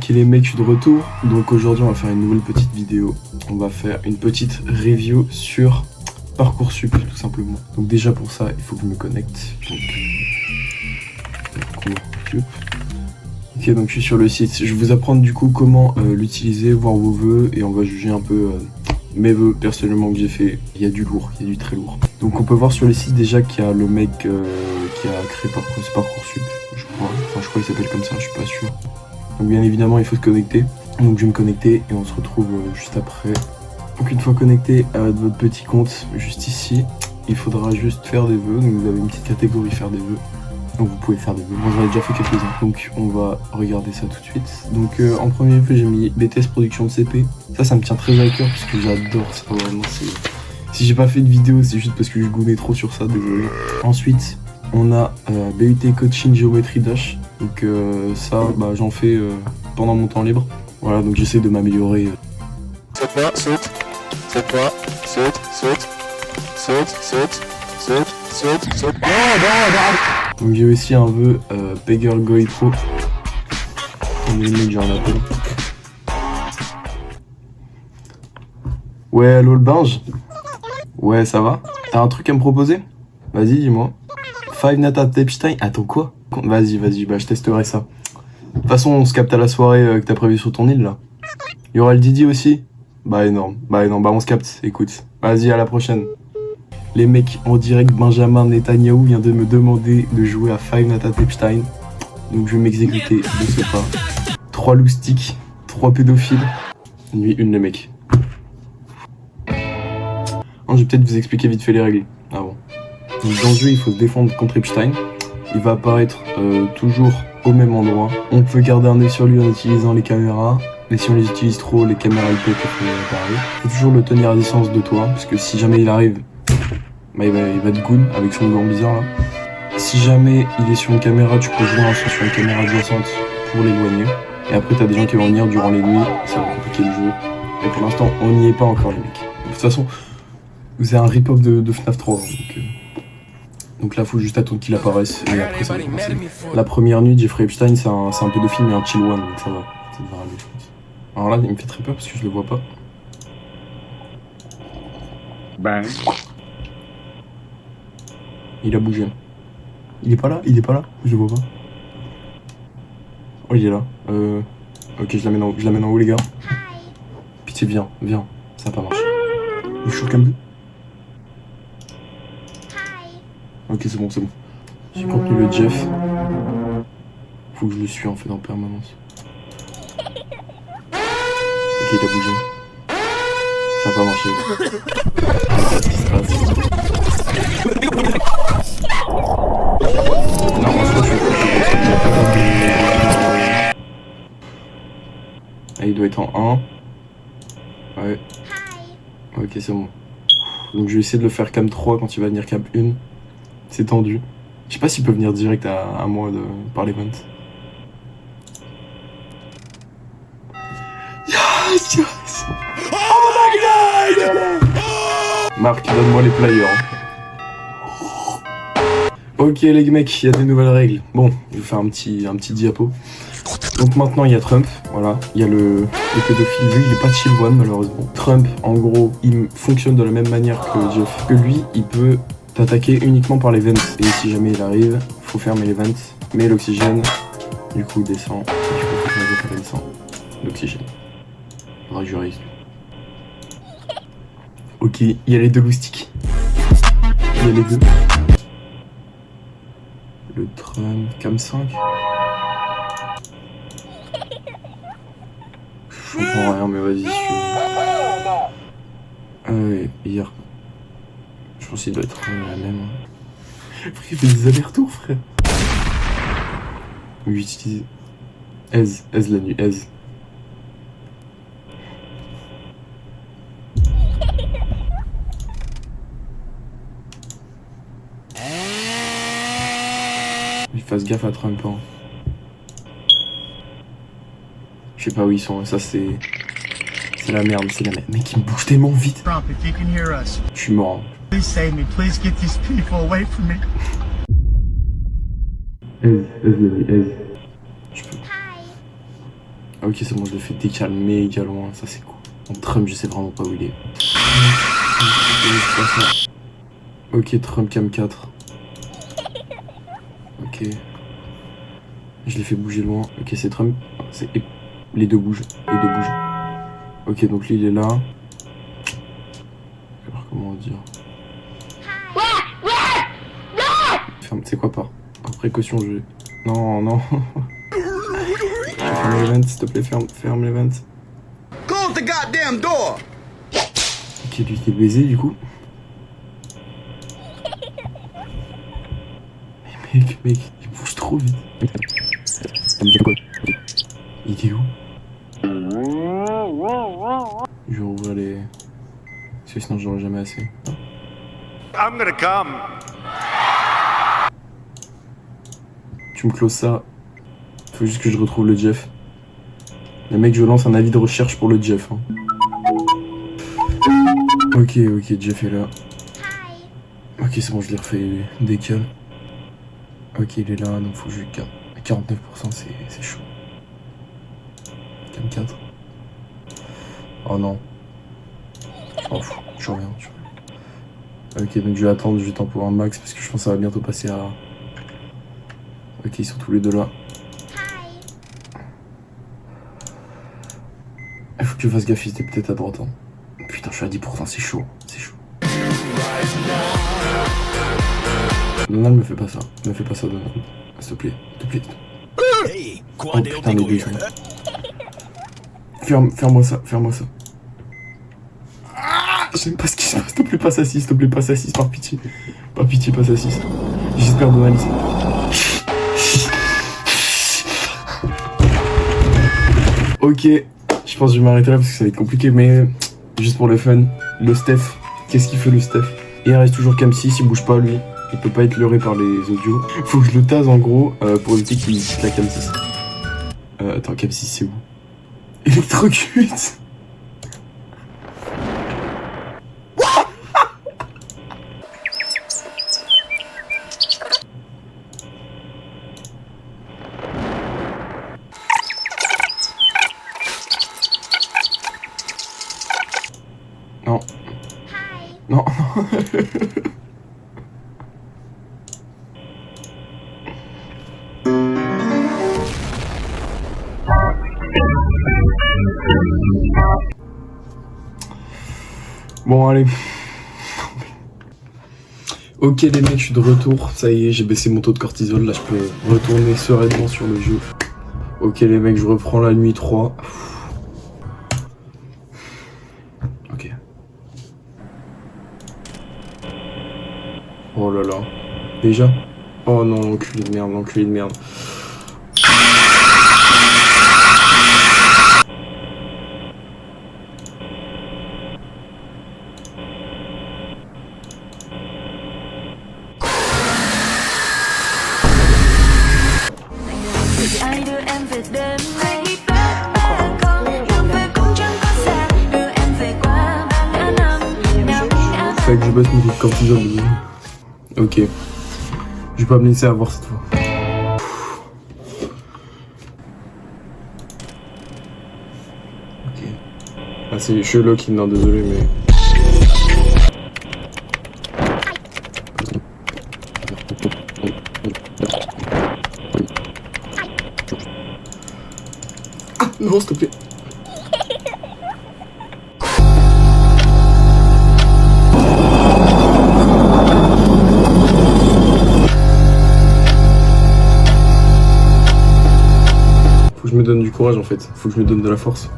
Ok les mecs, je suis de retour. Donc aujourd'hui on va faire une nouvelle petite vidéo. On va faire une petite review sur Parcoursup tout simplement. Donc déjà pour ça, il faut que je me connecte. Donc Parcoursup. Ok, donc je suis sur le site. Je vais vous apprendre du coup comment l'utiliser, voir vos vœux et on va juger un peu mes vœux personnellement que j'ai fait. Il y a du lourd, il y a du très lourd. Donc on peut voir sur le site déjà qu'il y a le mec qui a créé Parcoursup, je crois. Enfin je crois qu'il s'appelle comme ça, je suis pas sûr. Donc bien évidemment il faut se connecter. Donc je vais me connecter et on se retrouve juste après. Donc une fois connecté à votre petit compte, juste ici, il faudra juste faire des vœux. Donc vous avez une petite catégorie faire des vœux. Donc vous pouvez faire des vœux. Moi j'en ai déjà fait quelques-uns. Donc on va regarder ça tout de suite. Donc en premier vœu j'ai mis BTS production de CP. Ça me tient très à cœur parce que j'adore ça vraiment. Si j'ai pas fait de vidéo c'est juste parce que je goûtais trop sur ça, désolé. Ensuite on a BUT coaching géométrie Dash. Donc ça j'en fais pendant mon temps libre. Voilà, donc j'essaie de m'améliorer. Cette fois, saute. Cette fois, saute, saute. Saute, saute, saute, saute, saute. Donc j'ai aussi un vœu Pegger Goy Pro. On est le mec, j'ai un appel. Ouais, allô le binge? Ouais, ça va? T'as un truc à me proposer? Vas-y, dis-moi. Five Nights at Epstein? Attends, quoi? Vas-y, je testerai ça. De toute façon, on se capte à la soirée que t'as prévu sur ton île, là. Il y aura le Didi aussi? Énorme, on se capte, écoute. Vas-y, à la prochaine. Les mecs, en direct, Benjamin Netanyahu vient de me demander de jouer à Five Nights at Epstein. Donc je vais m'exécuter de ce pas. 3 loustiques, 3 pédophiles. Nuit 1 les mecs. Je vais peut-être vous expliquer vite fait les règles avant. Donc dans le jeu, il faut se défendre contre Epstein. Il va apparaître toujours au même endroit. On peut garder un œil sur lui en utilisant les caméras. Mais si on les utilise trop, les caméras ils peuvent apparaître. Il faut toujours le tenir à distance de toi. Parce que si jamais il arrive, il va te goon avec son gant bizarre là. Si jamais il est sur une caméra, tu peux jouer un son sur une caméra adjacente pour l'éloigner. Et après t'as des gens qui vont venir durant les nuits, ça va compliquer le jeu. Et pour l'instant on n'y est pas encore les mecs. De toute façon, c'est un rip-off de FNAF 3. Donc là faut juste attendre qu'il apparaisse et après ça va commencer. La première nuit, Jeffrey Epstein c'est un pédophile mais un chill one, donc ça va. Ça devrait aller, je pense. Alors là il me fait très peur parce que je le vois pas. Il a bougé. Il est pas là? Je le vois pas. Oh il est là. Ok je l'amène en haut les gars. Pitié viens. Ça va pas marcher. Il chaud comme deux. Ok c'est bon. J'ai contenu le Jeff. Faut que je le suis en fait en permanence. Ok il a bougé. Ça va pas marcher. Ah, il doit être en 1. Ouais. Ok c'est bon. Donc je vais essayer de le faire cam 3 quand il va venir cam 1. C'est tendu. Je sais pas s'il peut venir direct à moi par l'event. Yes. Oh my god. Marc, donne-moi les players. Ok les mecs, il y a des nouvelles règles. Bon, je vais faire un petit diapo. Donc maintenant il y a Trump, voilà. Il y a le pédophile, lui il est pas chill one malheureusement. Trump en gros il fonctionne de la même manière que Jeff. Que lui il peut t'attaquer uniquement par les vents. Et si jamais il arrive, faut fermer les vents. Mais l'oxygène, du coup il descend. Et du coup faut que descend. L'oxygène. Faudra que je réussisse. Ok, il y a les deux loustiques. Il y a les deux. Le Trump cam 5. Je comprends rien mais vas-y suis. Ah ouais, hier. Je pense qu'il doit être la même. Frère il fait des allers-retours frère. Donc j'utilise Ez la nuit, Ez. Il fasse gaffe à Trump hein. Je sais pas où ils sont, ça c'est la merde, Mec il me bouge tellement vite. Trump, if you can hear us, je suis mort. Please save me, please get these people away from me. Ez. Je peux. Ah, ok, c'est bon, je l'ai fait décaler méga loin, ça c'est cool. Bon, Trump, je sais vraiment pas où il est. Ok, Trump cam 4. Ok. Je l'ai fait bouger loin. Ok, c'est Trump. Les deux bougent. Les deux bougent. Ok, donc lui il est là. Alors comment dire. Ferme, c'est quoi par précaution je vais. Non, non. Ferme les vents, s'il te plaît, ferme les vents. Close the goddamn door! Ok, lui il est baisé du coup. Mais mec, il bouge trop vite. Il est où? Je vais rouvrir les... Parce que sinon j'en aurai jamais assez. I'm gonna come. Tu me closes ça. Faut juste que je retrouve le Jeff. Les mecs, je lance un avis de recherche pour le Jeff. Hein. Ok, Jeff est là. Ok, c'est bon, je l'ai refait décal. Ok, il est là, donc faut que je lui garde. À 49%, c'est chaud. Cam 4. Oh non. Oh, je reviens. Ok, donc je vais attendre, je vais temporer un max parce que je pense que ça va bientôt passer à... Ok, ils sont tous les deux là. Il faut que tu fasses gaffe, il était peut-être à droite. Hein. Putain, je suis à 10%, c'est chaud. C'est chaud. Non, ne me fais pas ça. Ne me fais pas ça, Donald. S'il te plaît. Oh putain, les deux. Ferme-moi ça. J'aime pas ce qui se passe. S'il te plaît, passe à 6. Par pitié. Par pitié, passe à 6. J'espère, Donald. Ok. Je pense que je vais m'arrêter là parce que ça va être compliqué, mais juste pour le fun, le Steph, qu'est-ce qu'il fait le Steph? Il reste toujours cam 6, il bouge pas lui, il peut pas être leurré par les audios. Faut que je le tase en gros pour éviter qu'il quitte la cam 6. Attends, cam 6 c'est où? Électrocute. Non. Non. Bon, allez. Ok les mecs, je suis de retour. Ça y est, j'ai baissé mon taux de cortisol. Là, je peux retourner sereinement sur le jeu. Ok les mecs, je reprends la nuit 3. Ok. Oh là là. Déjà? Oh non, enculé de merde. Fait que je baisse mon taux de cortisol. Ok. Je vais pas me laisser avoir cette fois. Ok. Ah c'est Sherlock, non désolé mais... Ah non s'il te plaît. Faut que je me donne du courage en fait, faut que je me donne de la force.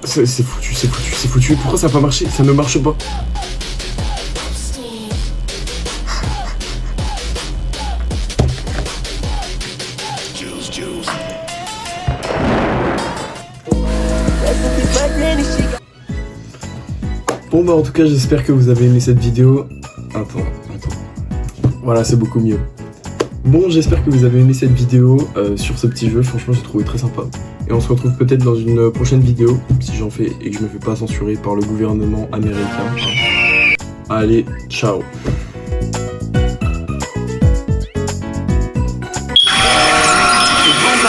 C'est foutu. Pourquoi ça a pas marché? Ça ne marche pas. Bon bah en tout cas j'espère que vous avez aimé cette vidéo. Attends. Voilà, c'est beaucoup mieux. Bon, j'espère que vous avez aimé cette vidéo sur ce petit jeu. Franchement, j'ai trouvé très sympa. Et on se retrouve peut-être dans une prochaine vidéo, si j'en fais et que je me fais pas censurer par le gouvernement américain. Allez, ciao.